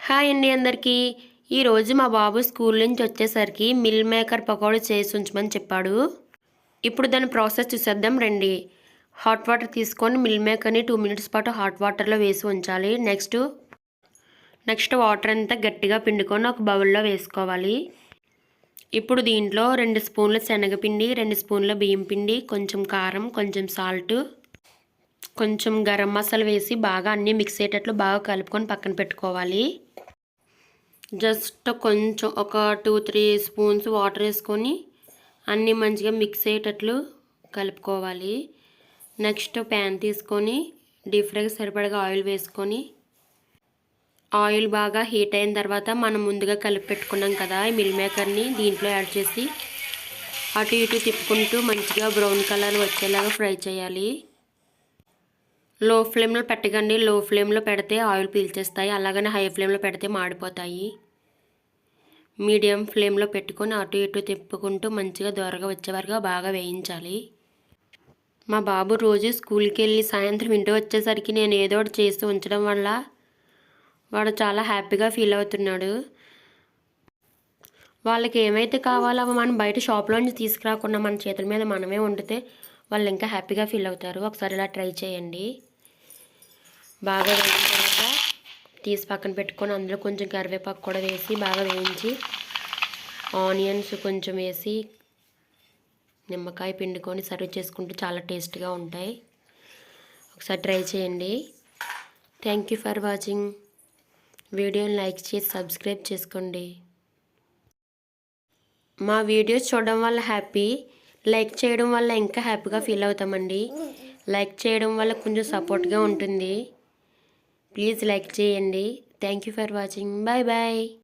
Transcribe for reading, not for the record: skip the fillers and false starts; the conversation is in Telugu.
హాయ్ అండి అందరికీ. ఈరోజు మా బాబు స్కూల్ నుంచి వచ్చేసరికి మిల్ మేకర్ పకోడీ చేసి ఉంచమని చెప్పాడు. ఇప్పుడు దాని ప్రాసెస్ చూసేద్దాం రండి. హాట్ వాటర్ తీసుకొని మిల్ మేకర్ని 2 మినిట్స్ పాటు హాట్ వాటర్లో వేసి ఉంచాలి. నెక్స్ట్ వాటర్ అంతా గట్టిగా పిండుకొని ఒక బౌల్లో వేసుకోవాలి. ఇప్పుడు దీంట్లో 2 స్పూన్ల శనగపిండి, 2 స్పూన్ల బియ్యం పిండి, కొంచెం కారం, కొంచెం సాల్ట్, కొంచెం గరం మసాలా వేసి బాగా అన్నీ మిక్స్ అయ్యేటట్లు బాగా కలుపుకొని పక్కన పెట్టుకోవాలి. జస్ట్ కొంచెం ఒక 2-3 స్పూన్స్ వాటర్ వేసుకొని అన్నీ మంచిగా మిక్స్ అయ్యేటట్లు కలుపుకోవాలి. నెక్స్ట్ ప్యాన్ తీసుకొని డీప్ ఫ్రైకి సరిపడగా ఆయిల్ వేసుకొని ఆయిల్ బాగా హీట్ అయిన తర్వాత మనం ముందుగా కలిపి పెట్టుకున్నాం కదా ఈ మిల్ మేకర్ని దీంట్లో యాడ్ చేసి అటు ఇటు తిప్పుకుంటూ మంచిగా బ్రౌన్ కలర్ వచ్చేలాగా ఫ్రై చేయాలి. లో ఫ్లేమ్లో పెట్టకండి. లో ఫ్లేమ్లో పెడితే ఆయిల్ పీల్చేస్తాయి, అలాగనే హై ఫ్లేమ్లో పెడితే మాడిపోతాయి. మీడియం ఫ్లేమ్లో పెట్టుకొని అటు ఇటు తిప్పుకుంటూ మంచిగా దోరగా వచ్చే వరకు బాగా వేయించాలి. మా బాబు రోజు స్కూల్కి వెళ్ళి సాయంత్రం ఇంటికి వచ్చేసరికి నేను ఏదో ఒకటి చేసి ఉంచడం వల్ల వాడు చాలా హ్యాపీగా ఫీల్ అవుతున్నాడు. వాళ్ళకి ఏమైతే కావాలో అవి మనం బయట షాప్లో నుంచి తీసుకురాకుండా మన చేతుల మీద మనమే వండితే వాళ్ళు ఇంకా హ్యాపీగా ఫీల్ అవుతారు. ఒకసారి ఇలా ట్రై చేయండి. బాగా వేగిన తర్వాత తీసి పక్కన పెట్టుకొని అందులో కొంచెం కరివేపాకు కూడా వేసి బాగా వేయించి ఆనియన్స్ కొంచెం వేసి నిమ్మకాయ పిండుకొని సర్వ్ చేసుకుంటే చాలా టేస్ట్గా ఉంటాయి. ఒకసారి ట్రై చేయండి. Thank you for watching. వీడియోని లైక్ చేసి సబ్స్క్రైబ్ చేసుకోండి. మా వీడియోస్ చూడడం వల్ల లైక్ చేయడం వల్ల ఇంకా హ్యాపీగా ఫీల్ అవుతామండి. లైక్ చేయడం వల్ల కొంచెం సపోర్ట్గా ఉంటుంది. ప్లీజ్ లైక్ చేయండి. Thank you for watching. Bye bye.